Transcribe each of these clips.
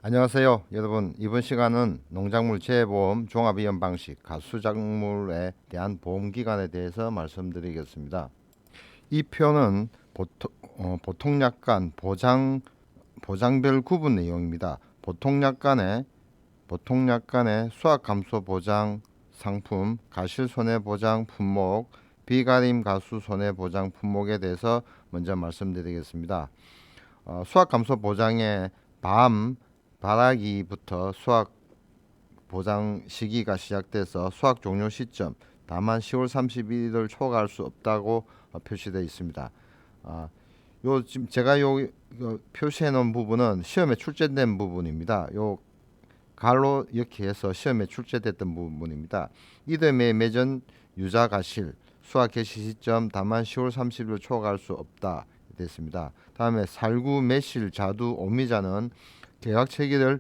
안녕하세요 여러분. 이번 시간은 농작물 재보험 종합위험 방식 가수작물에 대한 보험기간에 대해서 말씀드리겠습니다. 이 표는 보통약관 보장별 구분 내용입니다. 보통약관의 수확감소보장 상품, 가실손해보장 품목, 비가림 가수손해보장 품목에 대해서 먼저 말씀드리겠습니다. 수확감소보장의 발하기부터 수확 보장 시기가 시작돼서 수확 종료 시점 다만 10월 31일을 초과할 수 없다고 표시되어 있습니다. 요 지금 제가 표시해 놓은 부분은 시험에 출제된 부분입니다. 요 갈로 이렇게 해서 시험에 출제됐던 부분입니다. 이듬해 매전 유자 가실 수확 개시 시점 다만 10월 30일 초과할 수 없다 됐습니다. 다음에 살구 매실 자두 오미자는 계약 체기를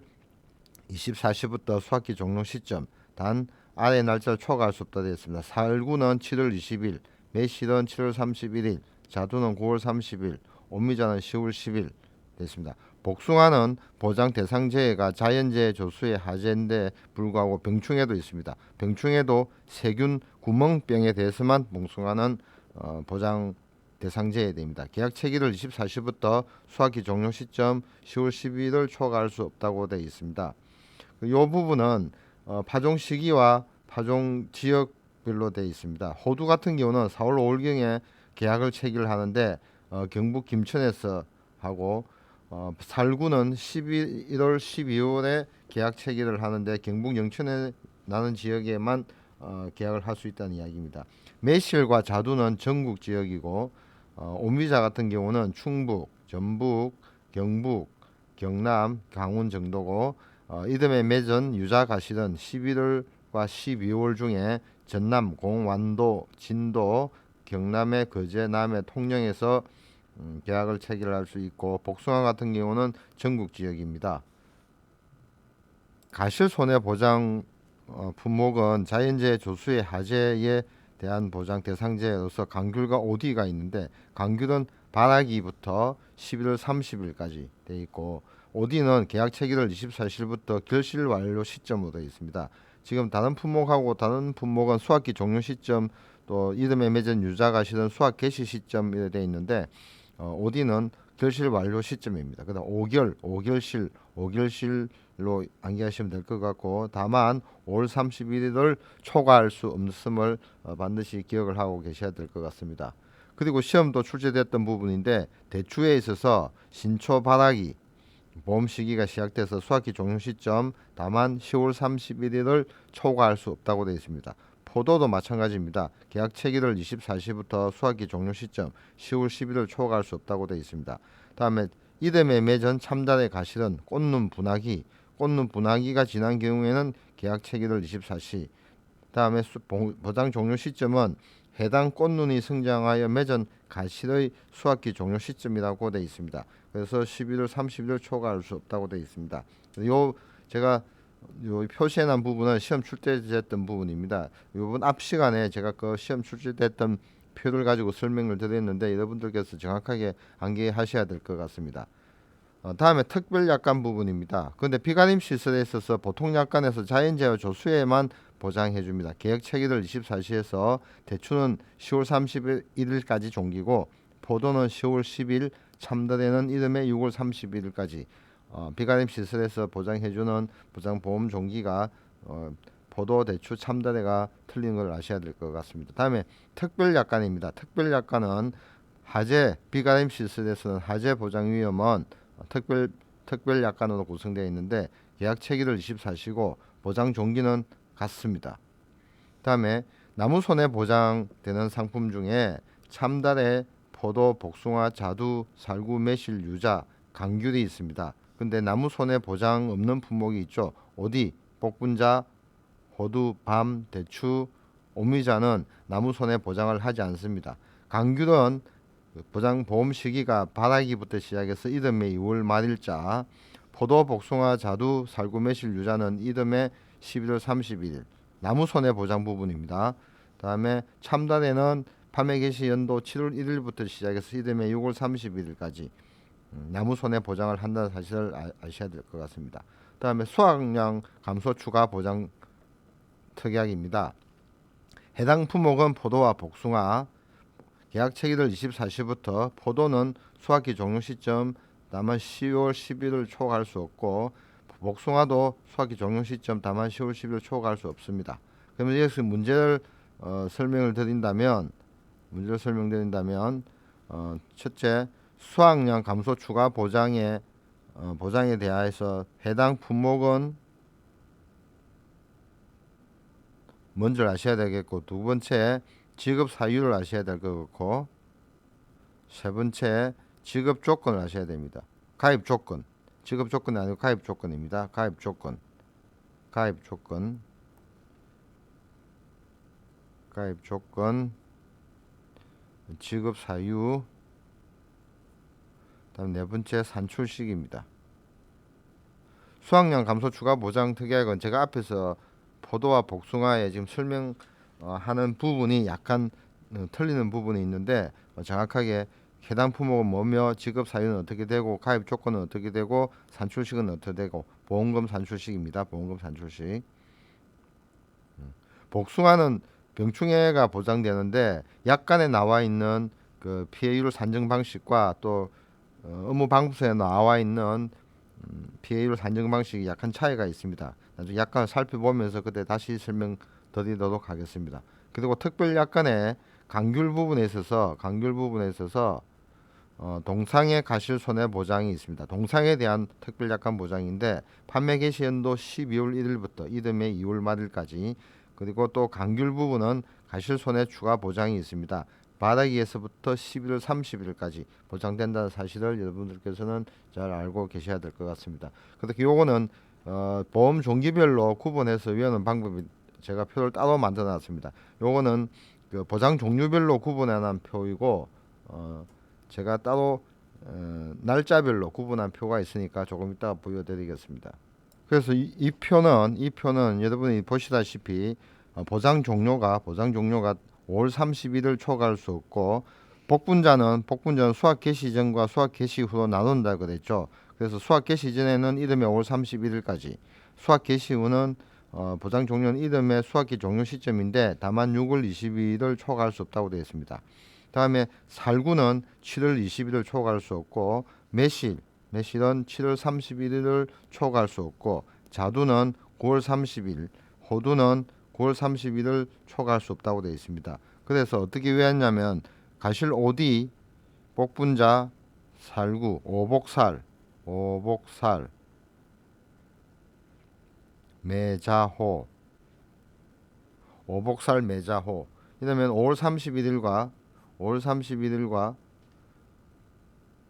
24시부터 수확기 종료 시점 단 아래 날짜를 초과할 수 없다 되었습니다. 살구는 7월 20일, 매실은 7월 31일, 자두는 9월 30일, 오미자는 10월 10일 됐습니다. 복숭아는 보장 대상 재해가 자연재해 조수의 하재인데 불구하고 병충해도 있습니다. 병충해도 세균 구멍병에 대해서만 복숭아는 보장 대상 재해됩니다. 계약 체기를 24시부터 수확기 종료 시점 10월 12일을 초과할 수 없다고 되어 있습니다. 이 부분은 파종 시기와 파종 지역별로 되어 있습니다. 호두 같은 경우는 4월 5일경에 계약을 체결 하는데 경북 김천에서 하고 살구는 11월 12월에 계약 체결을 하는데 경북 영천에 나는 지역에만 계약을 할 수 있다는 이야기입니다. 매실과 자두는 전국 지역이고 오미자 같은 경우는 충북, 전북, 경북, 경남, 강원 정도고 이듬해 맺은 유자 가실은 11월과 12월 중에 전남, 공완도, 진도, 경남의 거제, 남해, 통영에서 계약을 체결할 수 있고 복숭아 같은 경우는 전국 지역입니다. 가실 손해 보장 품목은 자연재해 조수의 하재에 대한 보장 대상재로서 강귤과 오디가 있는데 강귤은 발하기부터 11월 30일까지 돼 있고 오디는 계약 체결을 24시부터 결실 완료 시점으로 되어 있습니다. 지금 다른 품목은 수확기 종료 시점 또 이듬해 맺은 유자가 실은 수확 개시 시점에 되어 있는데 오디는 결실 완료 시점입니다. 그다음 5결실로 암기하시면 될 것 같고 다만 5월 31일을 초과할 수 없음을 반드시 기억을 하고 계셔야 될 것 같습니다. 그리고 시험도 출제됐던 부분인데 대추에 있어서 신초 발하기 보험 시기가 시작돼서 수확기 종료 시점 다만 10월 31일을 초과할 수 없다고 되어 있습니다. 포도도 마찬가지입니다. 계약 체기를 24시부터 수확기 종료 시점 10월 10일을 초과할 수 없다고 되어 있습니다. 다음에 이듬해 맺은 참달의 가실은 꽃눈 분화기가 지난 경우에는 계약 체기를 24시 다음에 보장 종료 시점은 해당 꽃눈이 성장하여 맺은 가실의 수확기 종료 시점이라고 되어 있습니다. 그래서 11월 30일 초과할 수 없다고 되어 있습니다. 제가 표시해놓은 부분은 시험 출제됐던 부분입니다. 이번 앞 시간에 제가 그 시험 출제됐던 표를 가지고 설명을 드렸는데 여러분들께서 정확하게 암기하셔야 될 것 같습니다. 다음에 특별약관 부분입니다. 그런데 비가림 시설에 있어서 보통약관에서 자연재해 조수에만 보장해줍니다. 계약 체기를 24시에서 대추는 10월 31일까지 종기고 포도는 10월 10일, 참다래는 이듬해 6월 31일까지 비가림 시설에서 보장해주는 보장보험 종기가 포도, 대추, 참다래가 틀린 걸 아셔야 될 것 같습니다. 다음에 특별약관입니다. 특별약관은 비가림 시설에서는 하재 보장 위험은 특별약관으로 구성되어 있는데 계약 체기를 24시고 보장 종기는 같습니다. 다음에 나무 손해 보장되는 상품 중에 참다래, 포도, 복숭아, 자두, 살구, 매실, 유자, 감귤이 있습니다. 근데 나무 손해 보장 없는 품목이 있죠. 오디, 복분자, 호두, 밤, 대추, 오미자는 나무 손해 보장을 하지 않습니다. 감귤은 보장 보험 시기가 발하기부터 시작해서 이듬해 2월 말일자, 포도, 복숭아, 자두, 살구, 매실, 유자는 이듬해 11월 31일 나무 손해 보장 부분입니다. 다음에 참다래는 판매 개시 연도 7월 1일부터 시작해서 이듬해 6월 31일까지 나무 손해 보장을 한다는 사실을 아셔야 될 것 같습니다. 다음에 수확량 감소 추가 보장 특약입니다. 해당 품목은 포도와 복숭아, 계약 체결일 24시부터 포도는 수확기 종료 시점 다만 10월 11일 초과할 수 없고 복숭아도 수확기 종료 시점 다만 10월 11일 초과할 수 없습니다. 그러면 여기서 문제를 설명드린다면 첫째, 수확량 감소 추가 보장에 대하여서 해당 품목은 뭔지를 아셔야 되겠고, 두 번째 지급 사유를 아셔야 될 것 같고, 세 번째 지급 조건을 아셔야 됩니다. 가입 조건, 지급 조건이 아니고 가입 조건입니다. 가입 조건, 지급 사유, 다음 네 번째 산출식입니다. 수확량 감소 추가 보장 특약은 제가 앞에서 포도와 복숭아에 지금 설명하는 부분이 약간 틀리는 부분이 있는데 정확하게 해당 품목은 뭐며 지급 사유는 어떻게 되고 가입 조건은 어떻게 되고 산출식은 어떻게 되고 보험금 산출식입니다. 보험금 산출식. 복숭아는 병충해가 보장되는데 약관에 나와 있는 그 피해율 산정 방식과 또 업무 방법서에 나와 있는 피해율 산정 방식이 약간 차이가 있습니다. 나중에 약관을 살펴보면서 그때 다시 설명드리도록 하겠습니다. 그리고 특별 약관의 강귤 부분에 있어서 동상의 과실 손해 보장이 있습니다. 동상에 대한 특별 약관 보장인데 판매 개시 연도 12월 1일부터 이듬해 2월 말일까지, 그리고 또 강귤 부분은 과실 손해 추가 보장이 있습니다. 바닥에서부터 11월 30일까지 보장된다는 사실을 여러분들께서는 잘 알고 계셔야 될 것 같습니다. 그렇게 요거는 보험 종기별로 구분해서 외우는 방법이 제가 표를 따로 만들어 놨습니다. 요거는 그 보장 종류별로 구분해 놓은 표이고 제가 따로 날짜별로 구분한 표가 있으니까 조금 이따 보여드리겠습니다. 그래서 이 표는 여러분이 보시다시피 보장 종료가 5월 31일 초과할 수 없고, 복분자는 수확 개시 전과 수확 개시 후로 나눈다 그랬죠. 그래서 수확 개시 전에는 이듬해 5월 31일까지, 수확 개시 후는 보장 종료는 이듬해 수확기 종료 시점인데 다만 6월 22일을 초과할 수 없다고 되어 있습니다. 다음에 살구는 7월 20일을 초과할 수 없고, 매실은 7월 31일을 초과할 수 없고, 자두는 9월 30일, 호두는 9월 30일을 초과할 수 없다고 되어 있습니다. 그래서 어떻게 외웠냐면 가실 오디, 복분자, 살구, 오복살, 매자호, 오복살, 매자호. 이러면 5월 31일과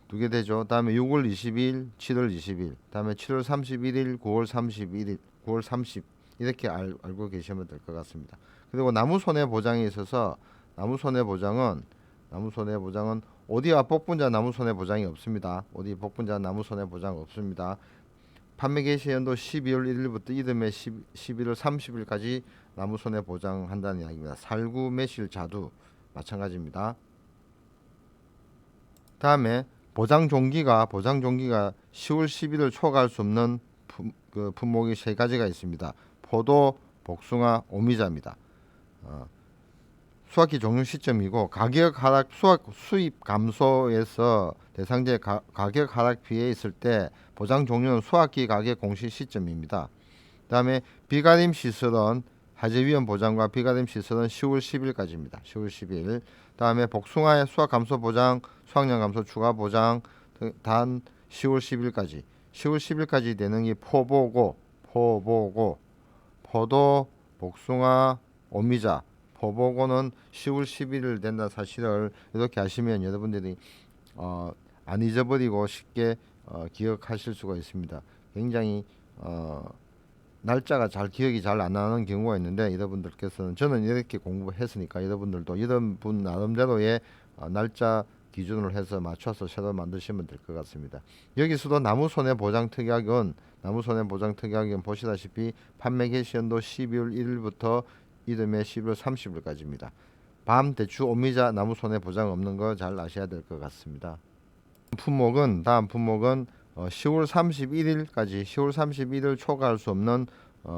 두 개 되죠. 다음에 6월 20일, 7월 20일, 다음에 7월 31일, 9월 30 이렇게 알고 계시면 될 것 같습니다. 그리고 나무 손해 보장에 있어서 나무 손해 보장은 오디와 복분자 나무 손해 보장이 없습니다. 오디 복분자 나무 손해 보장 없습니다. 판매 개시 연도 12월 1일부터 이듬해 11월 30일까지 나무 손해 보장한다는 이야기입니다. 살구, 매실, 자두 마찬가지입니다. 다음에 보장 종기가 10월 11일 초과할 수 없는 품목이 세 가지가 있습니다. 포도, 복숭아, 오미자입니다. 수확기 종료 시점이고, 가격 하락, 수입 감소에서 대상자의 가격 하락 피해 있을 때 보장 종료는 수확기 가격 공시 시점입니다. 다음에 비가림 시설은 화재 위험 보장과 비가림 시설은 10월 10일까지입니다. 10월 10일. 다음에 복숭아의 수확 감소 보장, 수확량 감소 추가 보장 단 10월 10일까지. 10월 10일까지 되는 게 포도, 복숭아, 오미자. 포보고는 10월 11일 된다는 사실을 이렇게 아시면 여러분들이 안 잊어버리고 쉽게 기억하실 수가 있습니다. 굉장히 날짜가 기억이 잘 안 나는 경우가 있는데, 여러분들께서는 저는 이렇게 공부했으니까 여러분들도 이런 분 나름대로의 날짜 기준으로 해서 맞춰서 새로 만드시면 될 것 같습니다. 여기서도 나무 손해 보장 특약은 보시다시피 판매 개시 연도 12월 1일부터 이듬해 11월 30일까지입니다. 밤, 대추, 오미자 나무 손해 보장 없는 거 잘 아셔야 될 것 같습니다. 품목은 다음 품목은 10월 31일까지 10월 31일 초과할 수 없는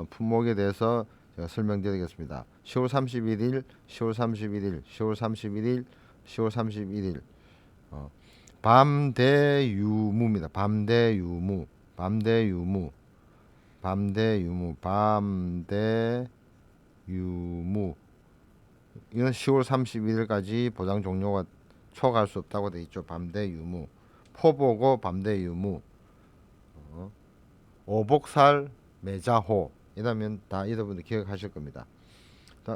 품목에 대해서 제가 설명드리겠습니다. 10월 31일, 10월 31일, 10월 31일, 10월 31일 밤대유무입니다. 밤대유무, 밤대유무, 밤대유무, 밤대유무. 이건 10월 31일까지 보장 종료가 초과할 수 없다고 돼 있죠. 밤대유무. 포보고 밤대유무. 오복살 매자호. 이러면 다 여러분들 기억하실 겁니다.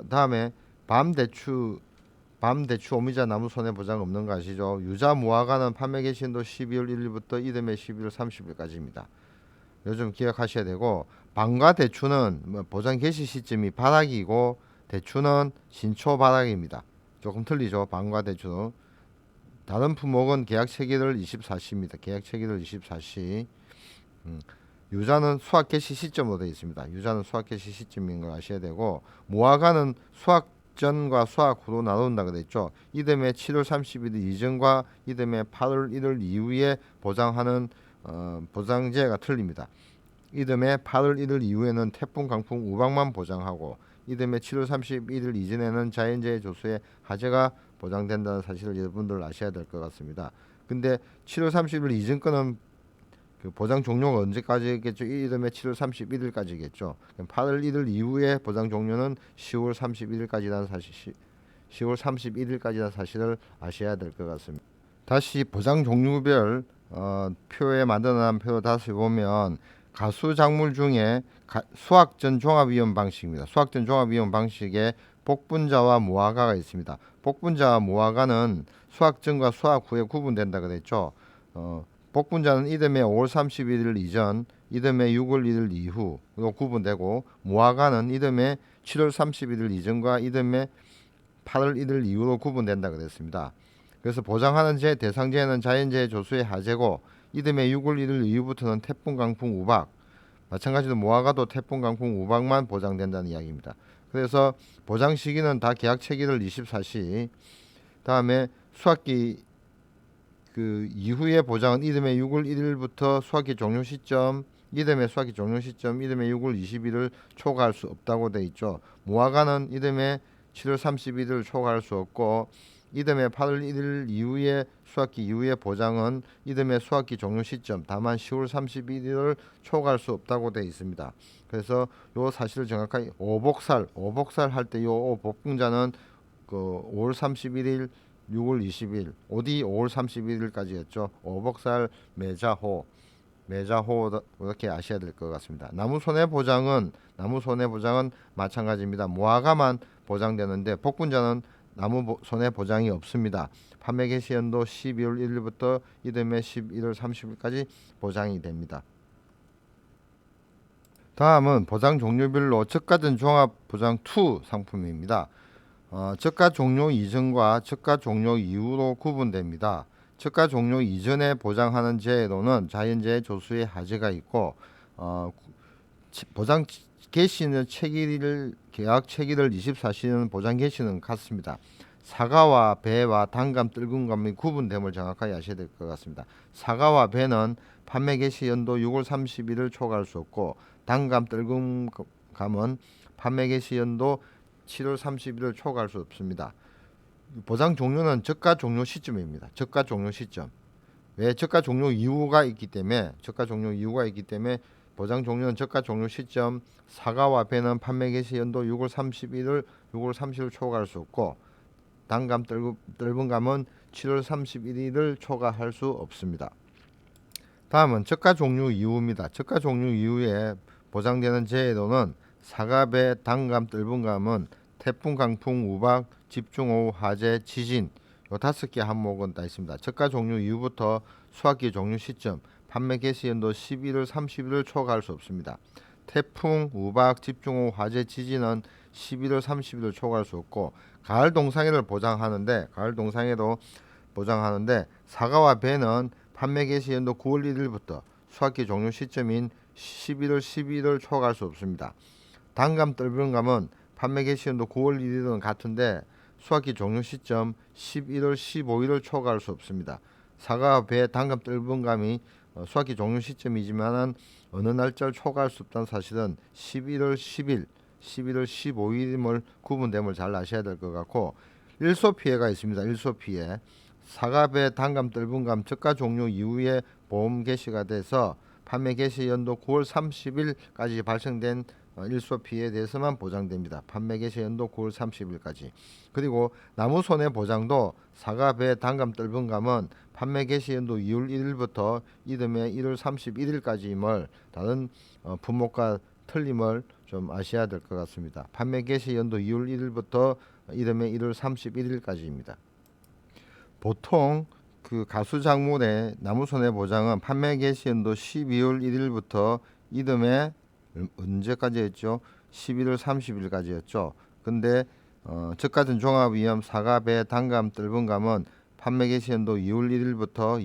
다음에 밤대추 오미자 나무 손해보장 없는 거 아시죠? 유자 무화과는 판매 개시일도 12월 1일부터 이듬해 12월 30일까지입니다. 요즘 기억하셔야 되고, 밤과 대추는 보장 개시 시점이 바닥이고 대추는 신초 바닥입니다. 조금 틀리죠. 밤과 대추는. 다른 품목은 계약 체기를 24시입니다. 계약 체기를 24시. 유자는 수확 개시 시점으로 되어 있습니다. 유자는 수확 개시 시점인 걸 아셔야 되고, 무화과는 수확 전과 수확 후로 나눈다 그랬죠. 이듬해 7월 30일 이전과 이듬해 8월 1일 이후에 보장하는 보장제가 틀립니다. 이듬해 8월 1일 이후에는 태풍, 강풍, 우박만 보장하고, 이듬해 7월 31일 이전에는 자연재해 조수의 하재가 보장된다는 사실을 여러분들 아셔야 될 것 같습니다. 근데 7월 30일 이전 거는 그 보장 종료가 언제까지겠죠? 이듬해 7월 31일까지겠죠. 8월 1일 이후에 보장 종료는 10월 31일까지라는 사실, 10월 31일까지라는 사실을 아셔야 될 것 같습니다. 다시 보장 종류별 표에 만들어놓은 표로 다시 보면, 가수 작물 중에 수확전 종합이용 방식입니다. 수확전 종합이용 방식에 복분자와 무화과가 있습니다. 복분자와 무화과는 수확 전과 수확 후에 구분된다 그랬죠. 복분자는 이듬해 5월 31일 이전, 이듬해 6월 1일 이후로 구분되고, 무화과는 이듬해 7월 31일 이전과 이듬해 8월 1일 이후로 구분된다 그랬습니다. 그래서 보장하는 재 대상재해는 자연재해 조수의 하재고, 이듬해 6월 1일 이후부터는 태풍, 강풍, 우박, 마찬가지로 무화과도 태풍, 강풍, 우박만 보장된다는 이야기입니다. 그래서 보장 시기는 다 계약 체기를 24시, 다음에 수확기 그 이후의 보장은 이듬해 6월 1일부터 수확기 종료 시점, 이듬해 수확기 종료 시점, 이듬해 6월 20일을 초과할 수 없다고 돼 있죠. 무화과는 이듬해 7월 31일을 초과할 수 없고, 이듬해 8월 1일 이후에 수확기 이후의 보장은 이듬해 수확기 종료 시점, 다만 10월 31일을 초과할 수 없다고 돼 있습니다. 그래서 요 사실을 정확하게 오복살 할 때 요 복분자는 그 5월 31일, 6월 20일, 어디 5월 31일까지였죠. 오복살 매자호 이렇게 아셔야 될 것 같습니다. 나무 손해보장은 마찬가지입니다. 무화과만 보장되는데 복분자는 나무 손해보장이 없습니다. 판매 개시 연도 12월 1일부터 이듬해 11월 30일까지 보장이 됩니다. 다음은 보장 종류별로 저가전 종합보장 2 상품입니다. 저가 종료 이전과 저가 종료 이후로 구분됩니다. 저가 종료 이전에 보장하는 재해로는 자연재해 조수의 하재가 있고, 보장 개시는 계약 체기를 24시는 보장 개시는 같습니다. 사과와 배와 단감, 뜰금감이 구분됨을 정확하게 아셔야 될 것 같습니다. 사과와 배는 판매 개시 연도 6월 30일을 초과할 수 없고, 단감, 뜰금감은 판매 개시 연도 7월 30일을 초과할 수 없습니다. 보장 종료는 저가 종료 시점입니다. 저가 종료 시점. 왜? 저가 종료 이유가 있기 때문에 보장 종료는 저가 종료 시점. 사과와 배는 판매 개시 연도 6월 30일을 초과할 수 없고, 단감, 뜰분감은 7월 31일을 초과할 수 없습니다. 다음은 저가 종료 이후입니다. 저가 종료 이후에 보장되는 재해로는 사과, 배, 단감, 뜰분감은 태풍, 강풍, 우박, 집중호우, 화재, 지진 요 5개 항목은 다 있습니다. 저가 종료 이후부터 수확기 종료 시점, 판매 개시 연도 11월 30일을 초과할 수 없습니다. 태풍, 우박, 집중호우, 화재, 지진은 11월 30일을 초과할 수 없고, 가을 동상해를 보장하는데 사과와 배는 판매 개시 연도 9월 1일부터 수확기 종료 시점인 11월 12일을 초과할 수 없습니다. 단감, 뜰분감은 판매 개시 연도 9월 1일은 같은데 수확기 종료 시점 11월 15일을 초과할 수 없습니다. 사과, 배, 단감, 뜰분감이 수확기 종료 시점이지만은 어느 날짜를 초과할 수 없다는 사실은 11월 10일, 11월 15일임을 구분됨을 잘 아셔야 될 것 같고, 일소 피해가 있습니다. 일소 피해. 사과, 배, 단감, 뜰분감 저가 종료 이후에 보험 개시가 돼서 판매 개시 연도 9월 30일까지 발생된 일소 피해에 대해서만 보장됩니다. 판매 개시 연도 9월 30일까지. 그리고 나무 손해 보장도 사과, 배, 단감, 뜰분감은 판매 개시 연도 2월 1일부터 이듬해 1월 31일까지임을 다른 품목과 틀림을 좀 아셔야 될 것 같습니다. 판매 개시 연도 2월 1일부터 이듬해 1월 31일까지입니다. 보통 그 가수작물의 나무 손해 보장은 판매 개시 연도 12월 1일부터 이듬해 언제까지 했죠? 11월 30일까지였죠. 근데 저가전 종합위험 사과, 배, 단감, 뜰분감은 판매 개시 연도 2월 1일부터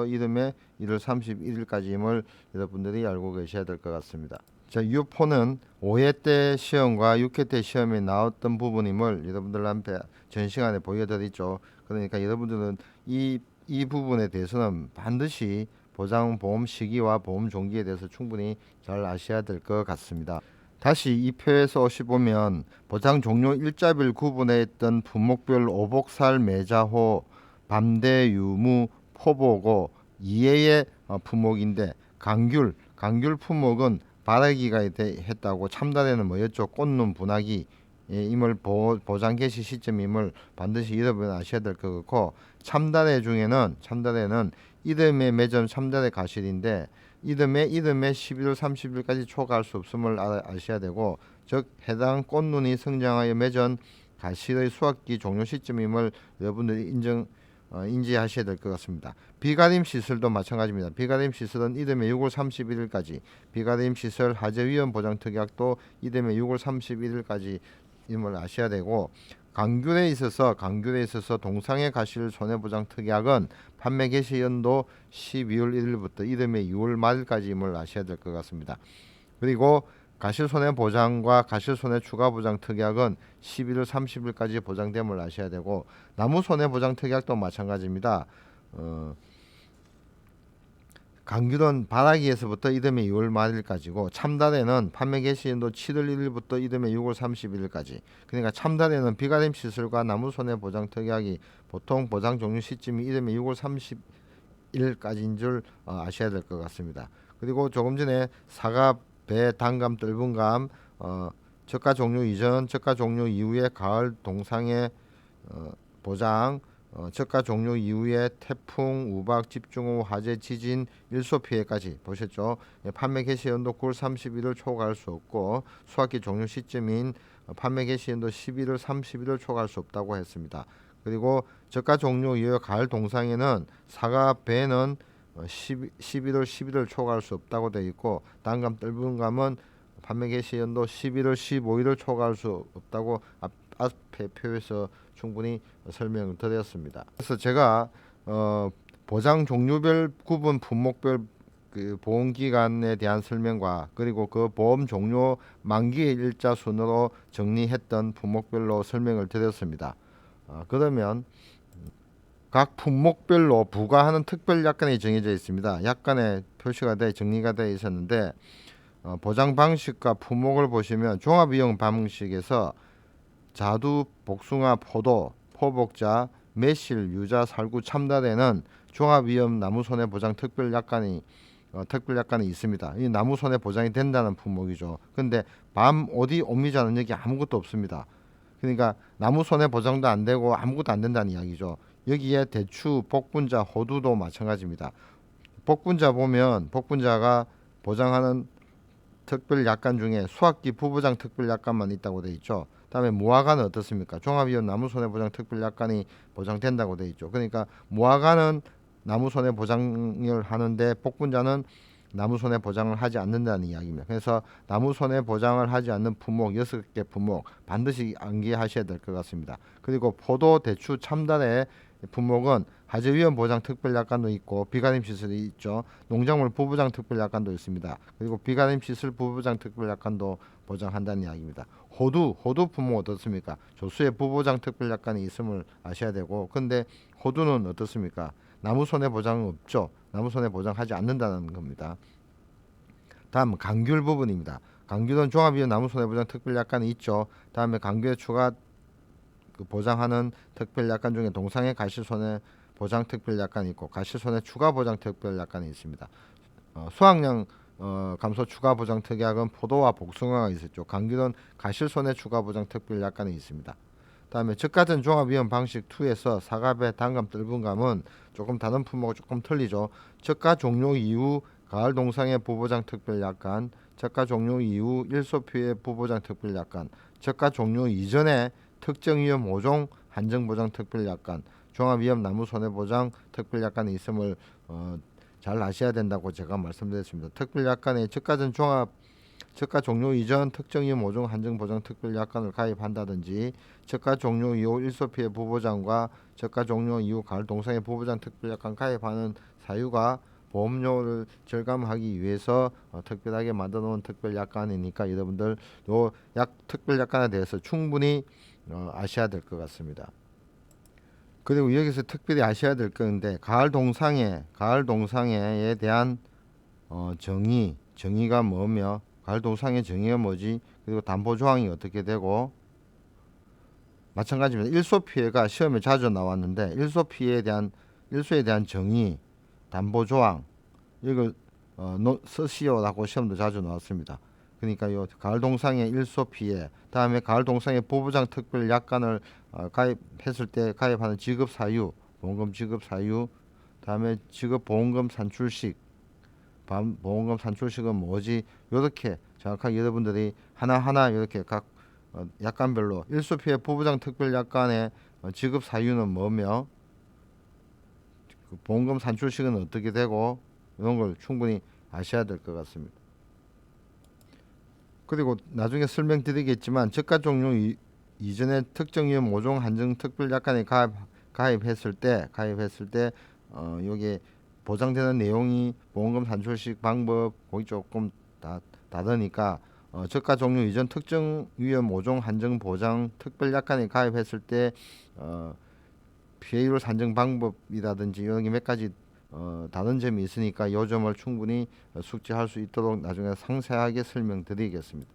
이듬해 1월 31일까지임을 여러분들이 알고 계셔야 될 것 같습니다. 자, 이 포는 5회 때 시험과 6회 때 시험에 나왔던 부분임을 여러분들한테 전 시간에 보여드리죠. 그러니까 여러분들은 이 부분에 대해서는 반드시 보장 보험 시기와 보험 종기에 대해서 충분히 잘 아셔야 될 것 같습니다. 다시 이 표에서 보시면 보장 종료 일자별 구분에 있던 품목별 오복살, 매자호, 밤대, 유무, 포보고 이해의 품목인데 강귤 품목은 바라기가 했다고 참달에는 뭐였죠? 꽃눈 분화기 임을 보장 개시 시점임을 반드시 여러분 아셔야 될 것 같고, 참다래 중에는 이듬해 매점 참다래 가실인데 이듬해 11월 30일까지 초과할 수 없음을 아셔야 되고, 즉 해당 꽃눈이 성장하여 맺은 가실의 수확기 종료 시점임을 여러분들이 인지하셔야 될 것 같습니다. 비가림 시설도 마찬가지입니다. 비가림 시설은 이듬해 6월 31일까지, 비가림 시설 하재위험 보장 특약도 이듬해 6월 31일까지 임을 아셔야 되고, 강귤에 있어서 동상의 가실 손해보장 특약은 판매 개시 연도 12월 1일부터 이듬해 6월 말일까지임을 아셔야 될 것 같습니다. 그리고 가실손해보장과 가실손해 추가보장 특약은 11월 30일까지 보장됨을 아셔야 되고, 나무손해보장 특약도 마찬가지입니다. 강귤은 바라기에서부터 이듬해 2월 말일까지고, 참다래는 판매 개시 연도 7월 1일부터 이듬해 6월 31일까지. 그러니까 참다래는 비가림 시설과 나무손해 보장 특약이 보통 보장 종료 시점이 이듬해 6월 30일까지인 줄 아셔야 될 것 같습니다. 그리고 조금 전에 사과, 배, 단감, 뜰분감 저가 종료 이전, 저가 종료 이후에 가을 동상의 보장, 저가 종료 이후에 태풍, 우박, 집중호우, 화재, 지진, 일소 피해까지 보셨죠? 판매 개시 연도 9월 31일 초과할 수 없고, 수확기 종료 시점인 판매 개시 연도 11월 31일 초과할 수 없다고 했습니다. 그리고 저가 종료 이후에 가을 동상에는 사과, 배는 11월 11일 초과할 수 없다고 되어 있고, 단감, 뜰분감은 판매 개시 연도 11월 15일을 초과할 수 없다고 앞에 표에서 충분히 설명을 드렸습니다. 그래서 제가 보장 종류별 구분 품목별 그 보험 기간에 대한 설명과 그리고 그 보험 종료 만기의 일자 순으로 정리했던 품목별로 설명을 드렸습니다. 그러면 각 품목별로 부과하는 특별 약관이 정해져 있습니다. 약관에 표시가 돼 정리가 되어 있었는데, 보장 방식과 품목을 보시면 종합이용 방식에서 자두, 복숭아, 포도, 포복자, 매실, 유자, 살구, 참다래는 종합위험 나무손해보장 특별약관이 있습니다. 이 나무손해 보장이 된다는 품목이죠. 근데 밤, 어디, 오미자는 여기 아무것도 없습니다. 그러니까 나무손해 보장도 안 되고 아무것도 안 된다는 이야기죠. 여기에 대추, 복분자, 호두도 마찬가지입니다. 복분자 보면 복분자가 보장하는 특별약관 중에 수확기 부보장 특별약관만 있다고 돼 있죠. 다음에 무화과는 어떻습니까? 종합위험 나무손해보장 특별약관이 보장된다고 돼 있죠. 그러니까 무화과는 나무손해보장을 하는데 복분자는 나무손해보장을 하지 않는다는 이야기입니다. 그래서 나무손해보장을 하지 않는 품목 6개 품목 반드시 암기하셔야 될 것 같습니다. 그리고 포도, 대추, 참다래 품목은 화재위험 보장 특별약관도 있고 비가림 시설이 있죠. 농작물 부보장 특별약관도 있습니다. 그리고 비가림 시설 부보장 특별약관도 보장한다는 이야기입니다. 호두 품목 어떻습니까? 조수의 부보장 특별약관이 있음을 아셔야 되고, 근데 호두는 어떻습니까? 나무 손해보장은 없죠. 나무 손해보장하지 않는다는 겁니다. 다음 강귤 부분입니다. 강귤은 종합이용 나무 손해보장 특별약관이 있죠. 다음에 강귤에 추가 보장하는 특별약관 중에 동상해 가시손해 보장 특별약관이 있고 가시손해 추가 보장 특별약관이 있습니다. 수확량 감소 추가 보장 특약은 포도와 복숭아가 있었죠. 강귤은 가실손해 추가 보장 특별약관이 있습니다. 다음에 적같은 종합위험 방식 2에서 사과배, 단감, 뜰분감은 조금 다른 품목과 조금 틀리죠. 적가 종료 이후 가을 동상의 부보장 특별약관, 적가 종료 이후 일소 피해 부보장 특별약관, 적가 종료 이전에 특정 위험 5종 한정보장 특별약관, 종합위험 나무 손해보장 특별약관이 있음을 잘 아셔야 된다고 제가 말씀드렸습니다. 특별약관의 적가 종료 이전 특정 위험 5종 한정보장 특별약관을 가입한다든지 적가 종료 이후 일소피해 부보장과 적가 종료 이후 가을 동상의 부보장 특별약관 가입하는 사유가 보험료를 절감하기 위해서 특별하게 만들어 놓은 특별약관이니까 여러분들 요 특별약관에 대해서 충분히 아셔야 될 것 같습니다. 그리고 여기서 특별히 아셔야 될 건데 가을 동상회에 대한 정의가 뭐며 가을 동상회 정의가 뭐지? 그리고 담보 조항이 어떻게 되고 마찬가지입니다. 일소 피해가 시험에 자주 나왔는데 일소에 대한 정의, 담보 조항 이걸 쓰시오라고 시험도 자주 나왔습니다. 그러니까 요 가을 동상의 일소 피해, 다음에 가을 동상의 부부장 특별 약관을 가입했을 때 가입하는 지급 사유, 보험금 지급 사유, 다음에 지급 보험금 산출식, 보험금 산출식은 뭐지? 이렇게 정확하게 여러분들이 하나하나 이렇게 각 약관별로 일소 피해 부부장 특별 약관의 지급 사유는 뭐며 그 보험금 산출식은 어떻게 되고 이런 걸 충분히 아셔야 될 것 같습니다. 그리고 나중에 설명드리겠지만 저가 종료 이전에 특정 위험 5종 한정 특별 약관에 가입했을 때 여기에 보장되는 내용이 보험금 산출식 방법 거기 조금 다르니까 저가 종료 이전 특정 위험 5종 한정 보장 특별 약관에 가입했을 때 피해율 산정 방법이라든지 이런 게 몇 가지 다른 점이 있으니까 이 점을 충분히 숙지할 수 있도록 나중에 상세하게 설명드리겠습니다.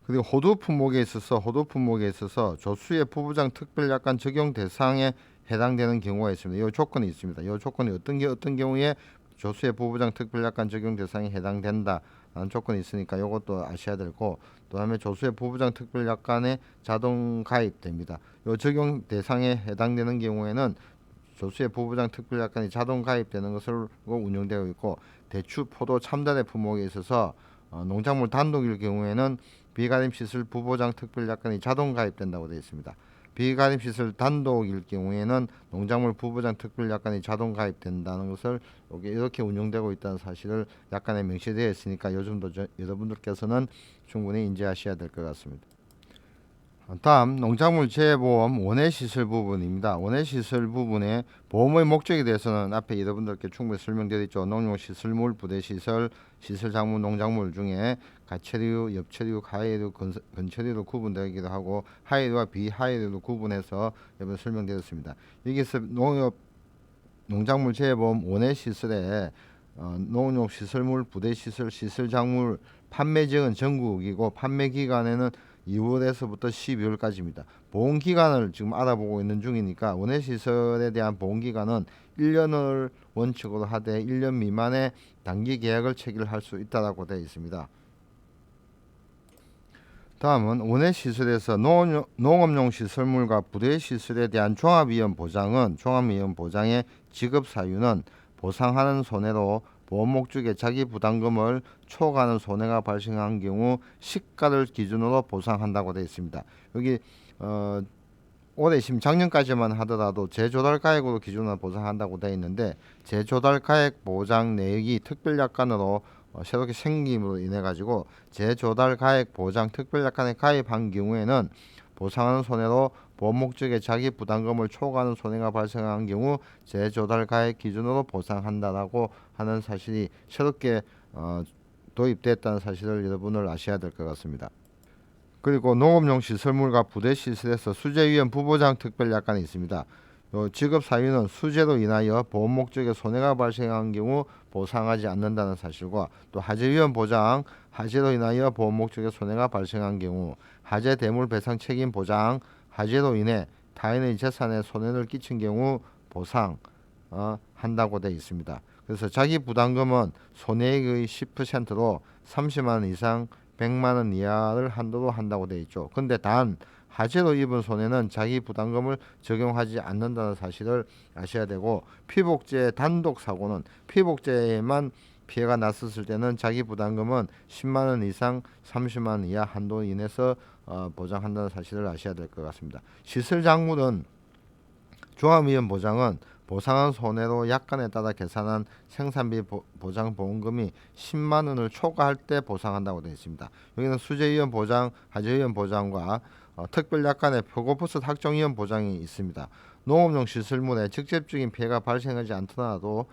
그리고 호두 품목에 있어서 조수의 부부장 특별약관 적용 대상에 해당되는 경우가 있습니다. 이 조건이 있습니다. 이 조건이 어떤 경우에 조수의 부부장 특별약관 적용 대상에 해당된다 라는 조건이 있으니까 이것도 아셔야 되고, 또 다음에 조수의 부부장 특별약관에 자동 가입됩니다. 이 적용 대상에 해당되는 경우에는 조수의 부부장 특별약관이 자동 가입되는 것으로 운영되고 있고, 대추, 포도, 참다래 품목에 있어서 농작물 단독일 경우에는 비가림시설 부보장 특별약관이 자동 가입된다고 되어 있습니다. 비가림시설 단독일 경우에는 농작물 부보장 특별약관이 자동 가입된다는 것을 이렇게 운영되고 있다는 사실을 약관에 명시되어 있으니까 요즘도 여러분들께서는 충분히 인지하셔야 될 것 같습니다. 다음 농작물 재보험 원해시설 부분입니다. 원해시설 부분의 보험의 목적에 대해서는 앞에 여러분들께 충분히 설명드렸죠. 농용시설물, 부대시설, 시설작물, 농작물 중에 가처류, 엽처류, 하해류, 건처류로 구분되기도 하고 하해류와 비하해류로 구분해서 여러분 설명드렸습니다. 여기서 농작물 재보험 원해시설에 농용시설물, 부대시설, 시설작물 판매지역은 전국이고 판매기간에는 2월에서부터 12월까지입니다. 보험기간을 지금 알아보고 있는 중이니까 원해시설에 대한 보험기간은 1년을 원칙으로 하되 1년 미만의 단기 계약을 체결할 수 있다고 되어 있습니다. 다음은 원해시설에서 농업용 시설물과 부대시설에 대한 종합위험 보장의 지급 사유는 보상하는 손해로 보험 목적의 자기 부담금을 초과하는 손해가 발생한 경우 시가를 기준으로 보상한다고 되어 있습니다. 여기 올해 작년까지만 하더라도 재조달가액으로 기준으로 보상한다고 되어 있는데 재조달가액 보장 내역이 특별약관으로 새롭게 생김으로 인해 가지고 재조달가액 보장 특별약관에 가입한 경우에는 보상하는 손해로 보험 목적의 자기 부담금을 초과하는 손해가 발생한 경우 재조달가액 기준으로 보상한다라고 하는 사실이 새롭게 도입됐다는 사실을 여러분을 아셔야 될 것 같습니다. 그리고 농업용 시설물과 부대시설에서 수재위험 부보장 특별약관이 있습니다. 지급 사유는 수재로 인하여 보험 목적에 손해가 발생한 경우 보상하지 않는다는 사실과 또 하재 위험 보장, 하재로 인하여 보험 목적에 손해가 발생한 경우 하재 대물 배상 책임 보장, 하재로 인해 타인의 재산에 손해를 끼친 경우 보상 한다고 되어 있습니다. 그래서 자기 부담금은 손해액의 10%로 30만 원 이상 100만 원 이하를 한도로 한다고 되어 있죠. 근데 단 하재로 입은 손해는 자기 부담금을 적용하지 않는다는 사실을 아셔야 되고, 피복제 단독 사고는 피복제에만 피해가 났었을 때는 자기 부담금은 10만 원 이상 30만 원 이하 한도 이내에서 보장한다는 사실을 아셔야 될 것 같습니다. 시설 작물은 종합위험 보장은 보상한 손해로 약관에 따라 계산한 생산비 보장 보험금이 10만 원을 초과할 때 보상한다고 되어 있습니다. 여기는 수재위험 보장, 하재위험 보장과 특별 약관의 표고버스 확정위험 보장이 있습니다. 농업용 시설물에 직접적인 피해가 발생하지 않더라도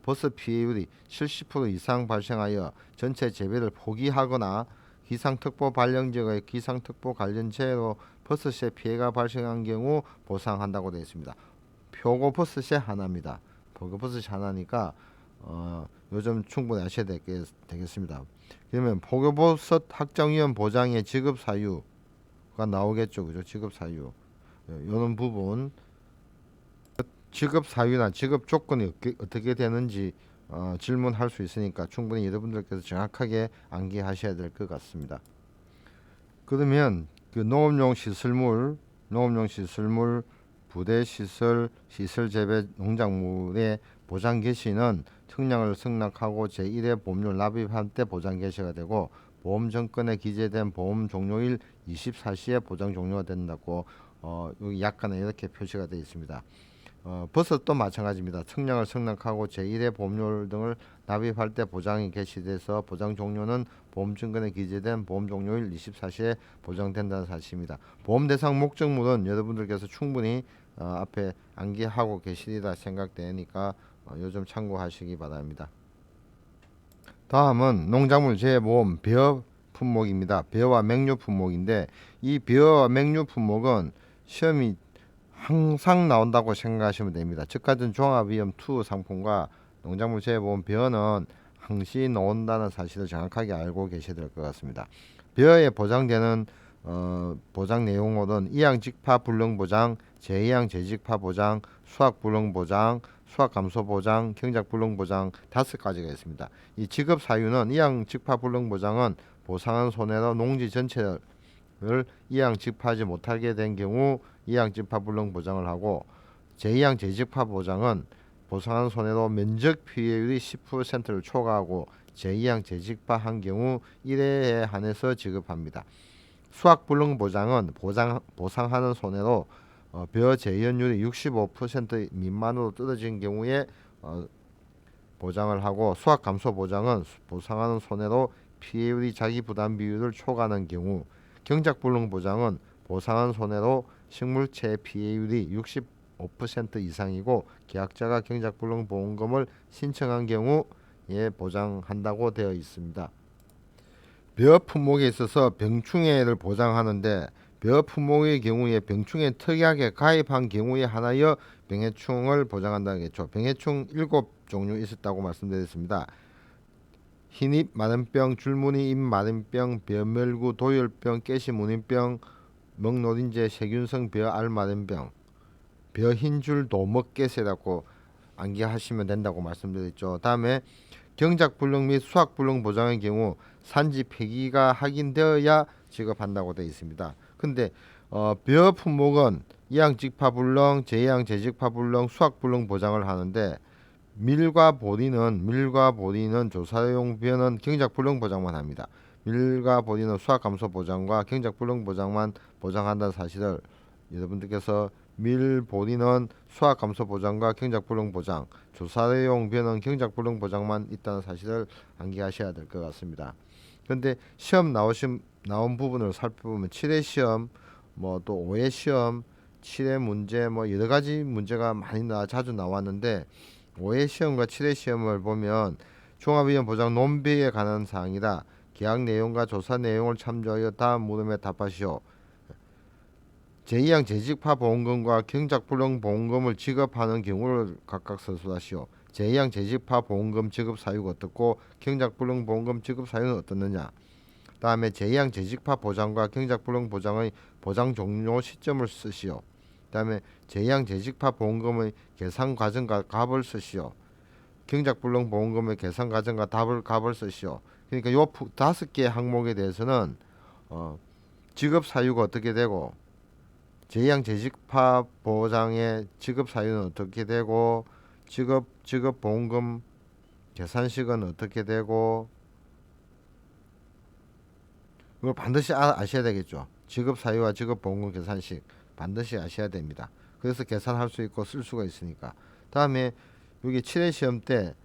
버스 피해율이 70% 이상 발생하여 전체 재배를 포기하거나 기상특보 발령지역의 기상특보 관련 재해로 버스시에 피해가 발생한 경우 보상한다고 되어 있습니다. 표고버스시 하나입니다. 표고버스시 하나니까 요즘 충분히 아셔야 되겠습니다. 그러면 표고버스 확정위험 보장의 지급 사유가 나오겠죠, 그죠? 지급 사유. 이런 부분, 지급 사유나 지급 조건이 어떻게 되는지 질문할 수 있으니까 충분히 여러분들께서 정확하게 암기하셔야 될 것 같습니다. 그러면 그 농업용 시설물, 부대 시설, 시설 재배 농작물의 보장 개시는 특량을 승낙하고 제1회 보험료를 납입할 때 보장 개시가 되고, 보험 정권에 기재된 보험 종료일 24시에 보장 종료가 된다고 여기 약관에 이렇게 표시가 되어 있습니다. 버섯도 마찬가지입니다. 특량을 승낙하고 제1회 보험료 등을 납입할 때 보장이 개시돼서 보장 종료는 보험증권에 기재된 보험 종료일 24시에 보장된다는 사실입니다. 보험 대상 목적물은 여러분들께서 충분히 앞에 암기하고 계시리라 생각되니까 요즘 참고하시기 바랍니다. 다음은 농작물 재해보험 벼 품목입니다. 벼와 맹류 품목인데, 이 벼와 맹류 품목은 시험이 항상 나온다고 생각하시면 됩니다. 즉가전 종합위험 2 상품과 농작물 재해보험 벼는 항시 나온다는 사실을 정확하게 알고 계셔야 될 것 같습니다. 벼에 보장되는 보장 내용으로는 이항 직파 불능 보장, 제2항 재직파 보장, 수확 불능 보장, 수확 감소 보장, 경작 불능 보장 5가지가 있습니다. 이 지급 사유는 이항 직파 불능 보장은 보상한 손해로 농지 전체를 이항 직파하지 못하게 된 경우 이항 직파 불능 보장을 하고, 제2항 재직파 보장은 보상한 손해로 면적 피해율이 10%를 초과하고 제2항 재직파한 경우 1회에 한해서 지급합니다. 수확 불능 보장은 보상하는 손해로 벼 재현율이 65% 미만으로 떨어진 경우에 보장을 하고, 수확 감소 보장은 보상하는 손해로 피해율이 자기 부담 비율을 초과하는 경우, 경작 불능 보장은 보상한 손해로 식물체 피해율이 65% 이상이고 계약자가 경작 불능 보험금을 신청한 경우에 보장한다고 되어 있습니다. 벼 품목에 있어서 병충해를 보장하는데, 벼 품목의 경우에 병충해 특약에 가입한 경우에 하나여 병해충을 보장한다겠죠. 병해충 7종류 있었다고 말씀드렸습니다. 흰잎 마른병, 줄무늬 잎 마른병, 벼멸구 도열병, 깨시무늬병, 먹노린재 세균성 벼알 마른병, 벼흰줄 도먹깨새라고 암기하시면 된다고 말씀드렸죠. 다음에 경작불능 및 수확불능 보장의 경우 산지 폐기가 확인되어야 지급한다고 되어 있습니다. 근데 벼 품목은 이항직파불능, 제2항 재직파불능, 수확불능 보장을 하는데, 밀과 보리는 조사용 벼는 경작불능 보장만 합니다. 밀과 보리는 수확감소 보장과 경작불능 보장만 보장한다는 사실을 여러분들께서 밀, 보리는 수확감소 보장과 경작불능 보장, 조사용 벼는 경작불능 보장만 있다는 사실을 암기하셔야 될 것 같습니다. 그런데 시험 나온 부분을 살펴보면 7회 시험, 또 5회 시험, 7회 문제 여러 가지 문제가 많이 자주 나왔는데, 5회 시험과 7회 시험을 보면 종합위험 보장 논비에 관한 사항이다. 계약 내용과 조사 내용을 참조하여 다음 물음에 답하시오. 제2항 재직파 보험금과 경작불능 보험금을 지급하는 경우를 각각 서술하시오. 제2항 재직파 보험금 지급 사유가 어떻고 경작불능 보험금 지급 사유는 어떻느냐. 다음에 제2항 재직파 보장과 경작불능 보장의 보장 종료 시점을 쓰시오. 다음에 제2항 재직파 보험금의 계산 과정과 값을 쓰시오. 경작불능 보험금의 계산 과정과 값을 쓰시오. 그러니까 요 5개 항목에 대해서는 지급 사유가 어떻게 되고 제2항 재직파 보장의 지급 사유는 어떻게 되고 지급 보험금 계산식은 어떻게 되고 이걸 반드시 아셔야 되겠죠. 지급 사유와 지급 보험금 계산식 반드시 아셔야 됩니다. 그래서 계산할 수 있고 쓸 수가 있으니까. 다음에 여기 7회 시험 때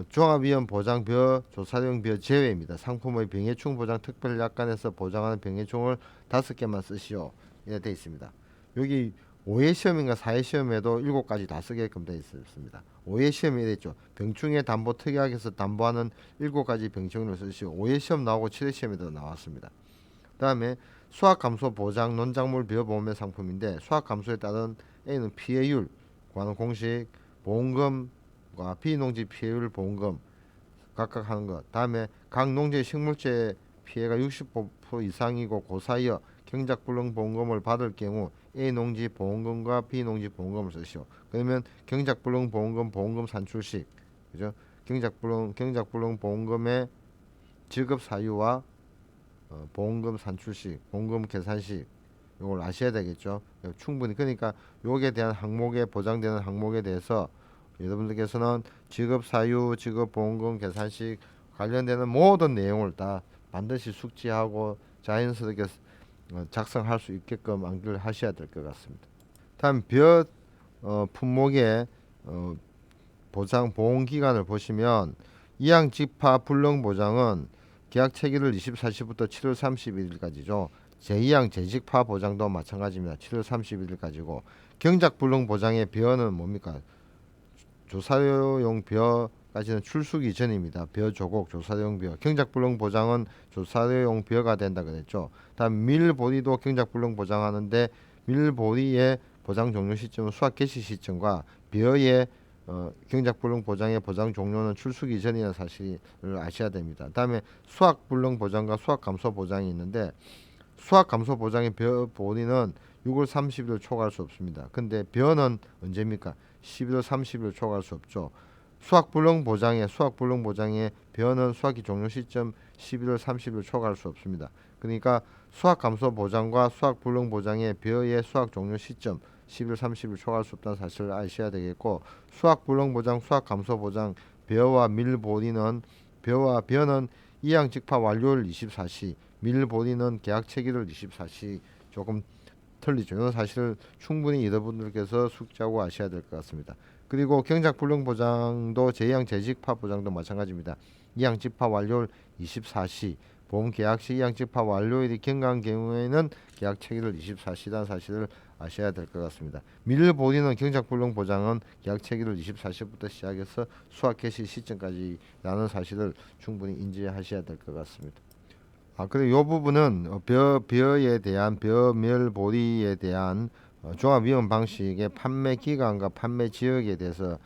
종합위험 보장 조사용 제외입니다. 상품의 병해충 보장 특별약관에서 보장하는 병해충을 5개만 쓰시오. 이렇게 되어 있습니다. 여기 5회 시험인가 4회 시험에도 7가지 다 쓰게끔 되어 있습니다. 5회 시험이 됐죠. 병충해 담보 특약에서 담보하는 7가지 병충해를 쓰시오. 5회 시험 나오고 7회 시험에도 나왔습니다. 다음에 수학 감소 보장 논작물 비어보험의 상품인데 수학 감소에 따른 A는 피해율 관한 공식 보험금과 비농지 피해율 보험금 각각 하는 것. 다음에 각 농지 식물체 피해가 60% 이상이고 고사이어 경작불능 보험금을 받을 경우 A 농지 보험금과 B 농지 보험금을 쓰시오. 그러면 경작불능 보험금 산출식, 그죠? 경작불능 보험금의 지급 사유와 보험금 산출식, 보험금 계산식 이걸 아셔야 되겠죠. 충분히 그러니까 요에 대한 항목에 보장되는 항목에 대해서 여러분들께서는 지급 사유, 지급 보험금 계산식 관련되는 모든 내용을 다 반드시 숙지하고 자연스럽게 작성할 수 있게끔 암기를 하셔야 될 것 같습니다. 다음 품목의 보장 보험 기간을 보시면 이항 직파 불능 보장은 계약 체결일 24시부터 7월 31일까지죠. 제2항 재직파 보장도 마찬가지입니다. 7월 31일까지고 경작 불능 보장의 벼는 뭡니까? 조사용 벼까지는 출수기 이전입니다. 벼 조곡 조사용 벼. 경작 불능 보장은 조사용 벼가 된다 그랬죠. 다음 밀보리도 경작 불능 보장하는데 밀보리의 보장 종료 시점은 수확 개시 시점과 벼의 경작불능 보장의 보장 종료는 출수기 전이라는 사실을 아셔야 됩니다. 다음에 수확불능 보장과 수확감소 보장이 있는데 수확감소 보장의 보리는 6월 30일 초과할 수 없습니다. 근데 벼는 언제입니까? 11월 30일 초과할 수 없죠. 수확불능 보장의 벼는 수확기 종료 시점 11월 30일 초과할 수 없습니다. 그러니까 수확감소 보장과 수확불능 보장의 벼의 수확 종료 시점 11월 30일 초과할 수 없다는 사실을 아셔야 되겠고 수확불능 보장, 수확감소 보장, 벼와 밀보리는 벼는 이항 직파 완료일 24시, 밀보리는 계약 체결일 24시 조금 틀리죠. 이런 사실을 충분히 여러분들께서 숙지하고 아셔야 될 것 같습니다. 그리고 경작불능 보장도 제2항 재직파 보장도 마찬가지입니다. 이항 직파 완료일 24시, 보험 계약 시 이항 직파 완료일이 경과한 경우에는 계약 체결일 24시라는 사실을 아셔야 될 것 같습니다. 밀보리는 경작불능 보장은 계약 체결일 24시부터 시작해서 수확 개시 시점까지라는 사실을 충분히 인지하셔야 될 것 같습니다. 그리고 이 부분은 벼에 대한 벼멸보리에 대한 종합위험 방식의 판매 기간과 판매 지역에 대해서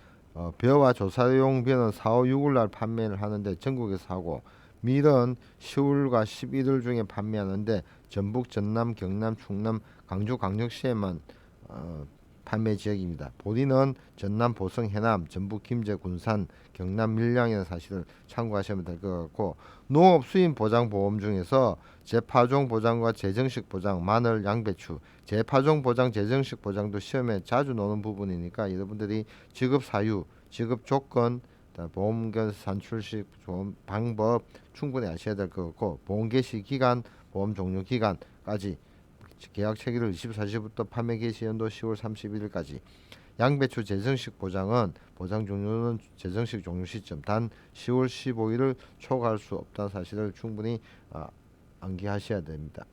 벼와 조사용 벼는 4, 5, 6월 날 판매를 하는데 전국에서 하고 밀은 10월과 11월 중에 판매하는데 전북, 전남, 경남, 충남, 광주, 광역시에만 판매 지역입니다. 보리는 전남, 보성, 해남, 전북, 김제, 군산, 경남, 밀양이라는 사실을 참고하시면 될 것 같고 농업 수입 보장 보험 중에서 재파종 보장과 재정식 보장, 마늘, 양배추, 재파종 보장, 재정식 보장도 시험에 자주 나오는 부분이니까 여러분들이 지급 사유, 지급 조건, 보험금 산출식 보험 방법 충분히 아셔야 될 것 같고 보험 개시 기간, 보험 종료 기간까지 계약 체결일 24시부터 판매 개시 연도 10월 31일까지 양배추 재정식 보장은 보장 종료는 재정식 종료 시점 단 10월 15일을 초과할 수 없다는 사실을 충분히 암기하셔야 됩니다.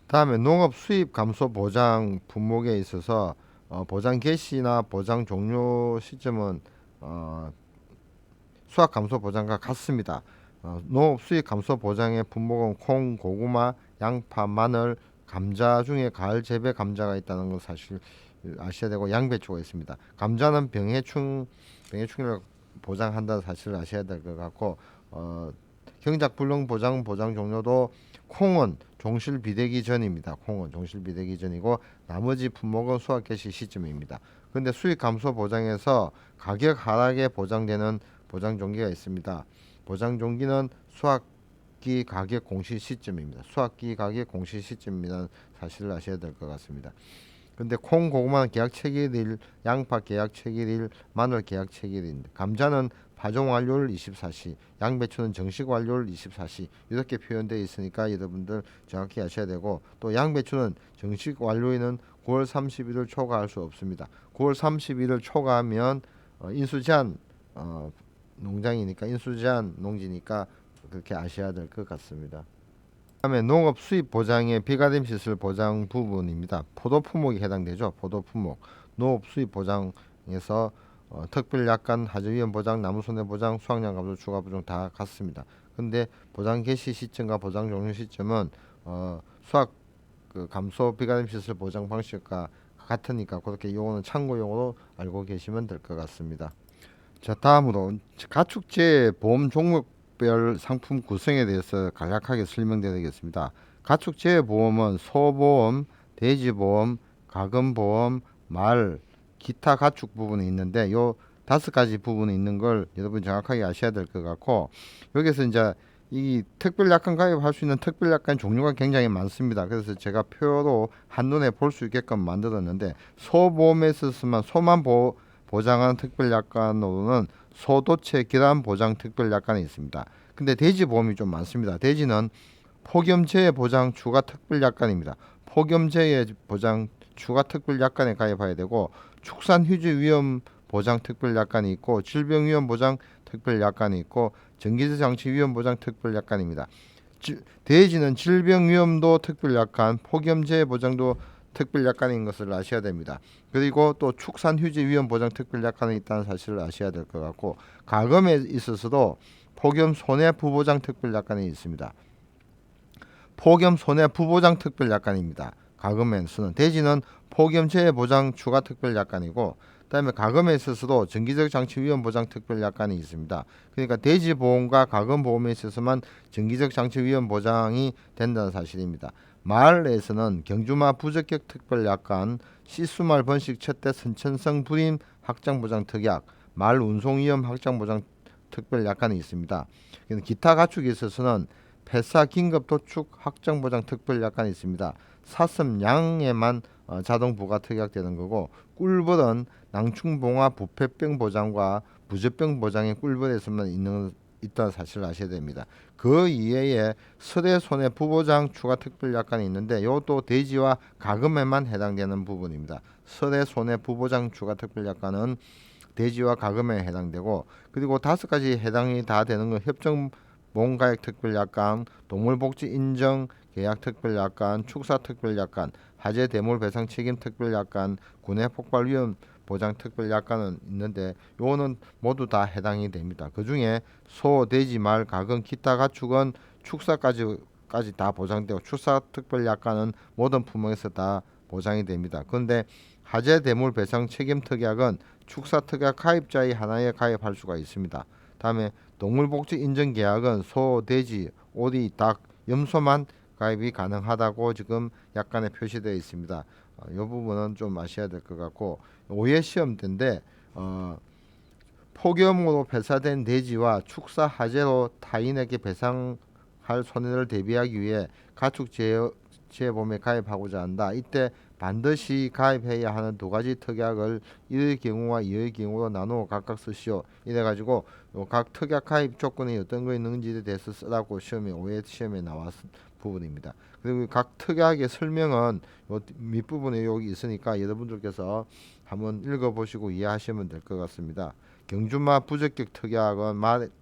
다음에 농업 수입 감소 보장 품목에 있어서 보장 개시나 보장 종료 시점은 수확 감소 보장과 같습니다. 농업 수입 감소 보장의 품목은 콩, 고구마, 양파, 마늘, 감자 중에 가을 재배 감자가 있다는 걸 사실 아셔야 되고, 양배추가 있습니다. 감자는 병해충을 보장한다는 사실을 아셔야 될 것 같고, 경작 불능 보장 종료도 콩은 종실 비대기 전입니다. 콩은 종실 비대기 전이고, 나머지 품목은 수확 개시 시점입니다. 그런데 수익 감소 보장에서 가격 하락에 보장되는 보장 종기가 있습니다. 보장 종기는 수확기 가격 공시 시점입니다. 수확기 가격 공시 시점이라는 사실을 아셔야 될 것 같습니다. 근데 콩, 고구마는 계약 체결일, 양파 계약 체결일, 마늘 계약 체결일인데, 감자는 파종 완료일 24시, 양배추는 정식 완료일 24시 이렇게 표현되어 있으니까 여러분들 정확히 아셔야 되고, 또 양배추는 정식 완료일은 9월 31일 초과할 수 없습니다. 9월 31일 초과하면 인수제한 농장이니까, 인수제한 농지니까 그렇게 아셔야 될 것 같습니다. 다음에 농업 수입 보장의 비가림 시설 보장 부분입니다. 포도 품목이 해당되죠. 포도 품목. 농업 수입 보장에서 특별 약관, 하저위험 보장, 나무 손해 보장, 수확량 감소, 추가 보장 다 같습니다. 근데 보장 개시 시점과 보장 종료 시점은 수확 감소 비가림 시설 보장 방식과 같으니까 그렇게 요거는 참고용으로 알고 계시면 될 것 같습니다. 자, 다음으로 가축재 보험 종목별 상품 구성에 대해서 간략하게 설명드리겠습니다. 가축재 보험은 소보험, 돼지보험, 가금보험, 말, 기타 가축 부분이 있는데, 요 5가지 부분이 있는 걸 여러분 정확하게 아셔야 될 것 같고, 여기서 이제 이 특별약관 가입할 수 있는 특별약관 종류가 굉장히 많습니다. 그래서 제가 표로 한눈에 볼 수 있게끔 만들었는데, 소보험에 있어서만 소만 보장하는 특별약관으로는 소도체 기란 보장 특별약관이 있습니다. 근데 돼지보험이 좀 많습니다. 돼지는 폭염재해 보장 추가 특별약관입니다. 폭염재해 보장 추가 특별약관에 가입해야 되고, 축산휴지 위험 보장 특별약관이 있고, 질병위험 보장 특별약관이 있고, 전기세 장치 위험 보장 특별약관입니다. 돼지는 질병위험도 특별약관, 폭염재해 보장도 특별약관인 것을 아셔야 됩니다. 그리고 또 축산휴지 위험 보장 특별약관이 있다는 사실을 아셔야 될 것 같고, 가금에 있어서도 폭염 손해 부보장 특별약관이 있습니다. 폭염 손해 부보장 특별약관입니다. 가금에서는. 돼지는 폭염 재해 보장 추가 특별약관이고, 그다음에 가금에 있어서도 정기적 장치 위험 보장 특별약관이 있습니다. 그러니까 돼지 보험과 가금 보험에 있어서만 정기적 장치 위험 보장이 된다는 사실입니다. 말에서는 경주마 부적격 특별약관, 씨수말 번식 첫대 선천성 불임 확장 보장 특약, 말 운송 위험 확장 보장 특별약관이 있습니다. 기타 가축에 있어서는 폐사 긴급 도축 확장 보장 특별약관이 있습니다. 사슴 양에만 자동 부과 특약되는 거고, 꿀벌은 낭충봉화 부패병 보장과 부적병 보장의 꿀벌에서만 있다는 사실을 아셔야 됩니다. 그 이외에 설해 손해 부보장 추가 특별약관이 있는데, 이것도 돼지와 가금에만 해당되는 부분입니다. 설해 손해 부보장 추가 특별약관은 돼지와 가금에 해당되고, 그리고 5가지 해당이 다 되는 건 협정 몸가액 특별약관, 동물복지 인정 계약 특별약관, 축사 특별약관, 화재 대물 배상 책임 특별약관, 군해 폭발 위험 보장 특별약관은 있는데, 요거는 모두 다 해당이 됩니다. 그 중에 소, 돼지, 말, 가금, 기타 가축은 축사까지 다 보장되고, 축사 특별약관은 모든 품목에서 다 보장이 됩니다. 그런데 화재 대물 배상 책임 특약은 축사 특약 가입자의 하나에 가입할 수가 있습니다. 다음에 동물복지 인정계약은 소, 돼지, 오리, 닭, 염소만 가입이 가능하다고 지금 약관에 표시되어 있습니다. 이 부분은 좀 아셔야 될 것 같고, 오해 시험대인데 폭염으로 폐사된 돼지와 축사 화재로 타인에게 배상할 손해를 대비하기 위해 가축재해보험에 가입하고자 한다. 이때 반드시 가입해야 하는 2가지 특약을 이의 경우와 이의 경우로 나누어 각각 쓰시오. 이래가지고 각 특약 가입 조건이 어떤 거 있는지에 대해서 쓰라고 오해 시험에 나왔은 부분입니다. 그리고 각 특약의 설명은 요 밑부분에 여기 있으니까 여러분들께서 한번 읽어보시고 이해하시면 될 것 같습니다. 경주마 부적격 특약은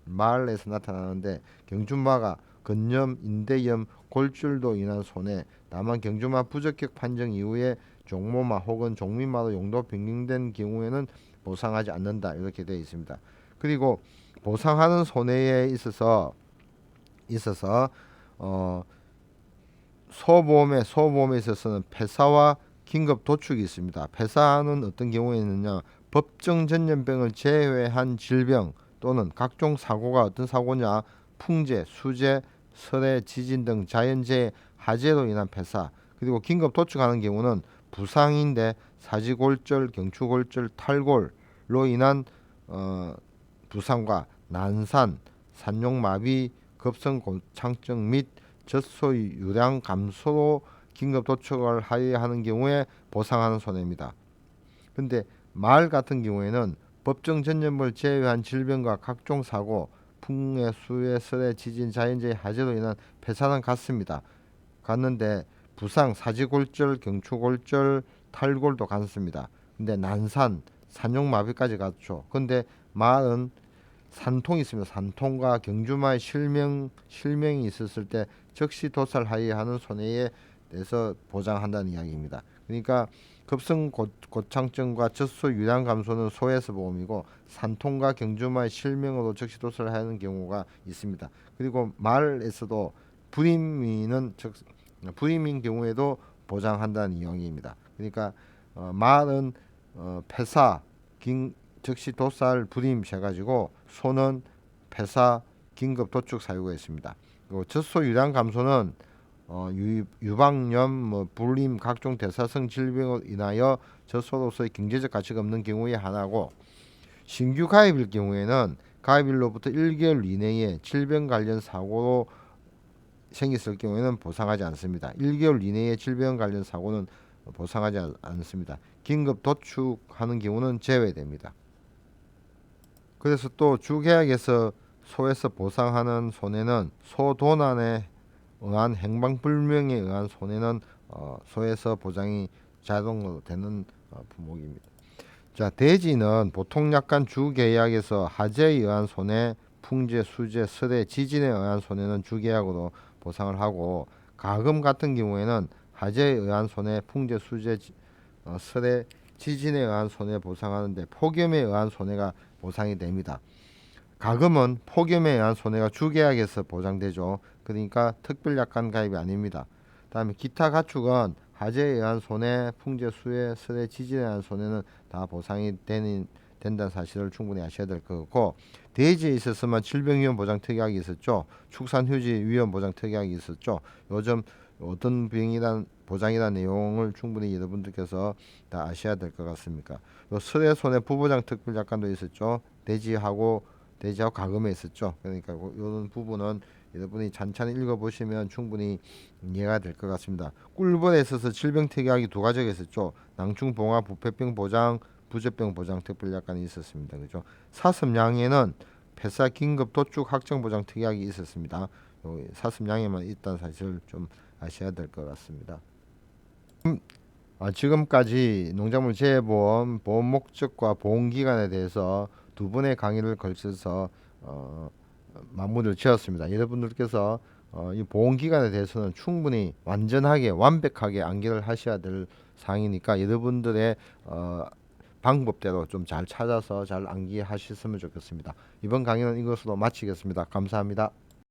말에서 나타나는데, 경주마가 건염, 인대염, 골줄로 인한 손해, 다만 경주마 부적격 판정 이후에 종모마 혹은 종미마로 용도 변경된 경우에는 보상하지 않는다, 이렇게 되어 있습니다. 그리고 보상하는 손해에 있어서 소보험에 있어서는 폐사와 긴급 도축이 있습니다. 폐사는 어떤 경우에 있느냐, 법정 전염병을 제외한 질병 또는 각종 사고가 어떤 사고냐, 풍재, 수재, 설해, 지진 등 자연재해, 화재로 인한 폐사. 그리고 긴급 도축하는 경우는 부상인데 사지골절, 경추골절, 탈골로 인한 부상과 난산, 산용마비, 급성골창증 및 젖소 유량 감소로 긴급 도축을 하여야 하는 경우에 보상하는 손해입니다. 근데 말 같은 경우에는 법정 전염을 제외한 질병과 각종 사고, 풍해, 수해, 설해, 지진, 자연재해, 화재로 인한 폐사는 같는데 부상, 사지골절, 경추골절, 탈골도 같습니다. 근데 난산, 산용마비까지 같죠. 근데 말은 산통이 있으면 산통과 경주마의 실명이 있었을 때 즉시 도살하여야 하는 손해에 대해서 보장한다는 이야기입니다. 그러니까 급성 고창증과 젖소 유량 감소는 소해서 보험이고 산통과 경주마의 실명으로 즉시 도살하는 경우가 있습니다. 그리고 말에서도 불임인 경우에도 보장한다는 이야기입니다. 그러니까 말은 폐사, 즉시 도살, 불임 세 가지고 소는 폐사, 긴급 도축 사유가 있습니다. 그리고 젖소 유량 감소는 유방염, 불임, 각종 대사성 질병으로 인하여 젖소로서의 경제적 가치가 없는 경우의 하나고, 신규 가입일 경우에는 가입일로부터 1개월 이내에 질병 관련 사고로 생겼을 경우에는 보상하지 않습니다. 1개월 이내에 질병 관련 사고는 보상하지 않습니다. 긴급 도축하는 경우는 제외됩니다. 그래서 또 주계약에서 소에서 보상하는 손해는 소도난에 의한 행방불명에 의한 손해는 소에서 보장이 자동으로 되는 품목입니다. 자, 대지는 보통 약관 주계약에서 화재에 의한 손해, 풍재, 수재, 설해, 지진에 의한 손해는 주계약으로 보상을 하고, 가금 같은 경우에는 화재에 의한 손해, 풍재, 수재, 설해, 지진에 의한 손해 보상하는데 폭염에 의한 손해가 보상이 됩니다. 가금은 폭염에 의한 손해가 주계약에서 보장되죠. 그러니까 특별약관 가입이 아닙니다. 다음에 기타 가축은 화재에 의한 손해, 풍재, 수해, 설해, 지진에 의한 손해는 다 보상이 된다는 사실을 충분히 아셔야 될 것 같고, 대지에 있어서만 질병위험 보장 특약이 있었죠. 축산휴지 위험 보장 특약이 있었죠. 요즘 어떤 병이란 보장이라는 내용을 충분히 여러분들께서 다 아셔야 될 것 같습니까? 요 설해 손해 부보장 특별약관도 있었죠. 대지하고 가금에 있었죠. 그러니까 이런 부분은 여러분이 찬찬히 읽어보시면 충분히 이해가 될 것 같습니다. 꿀벌에 있어서 질병 특약이 두 가지가 있었죠. 낭충 봉화 부패병 보장, 부적병 보장 특별약관이 있었습니다. 그죠? 사슴양에는 폐사 긴급 도축 확정 보장 특약이 있었습니다. 사슴양에만 있다는 사실을 좀 아셔야 될 것 같습니다. 지금까지 농작물 재해보험 보험 목적과 보험 기간에 대해서 두 번의 강의를 걸쳐서 마무리를 지었습니다. 여러분들께서 이 보험 기간에 대해서는 충분히 완전하게 완벽하게 암기를 하셔야 될 사항이니까 여러분들의 방법대로 좀 잘 찾아서 잘 암기하셨으면 좋겠습니다. 이번 강의는 이것으로 마치겠습니다. 감사합니다.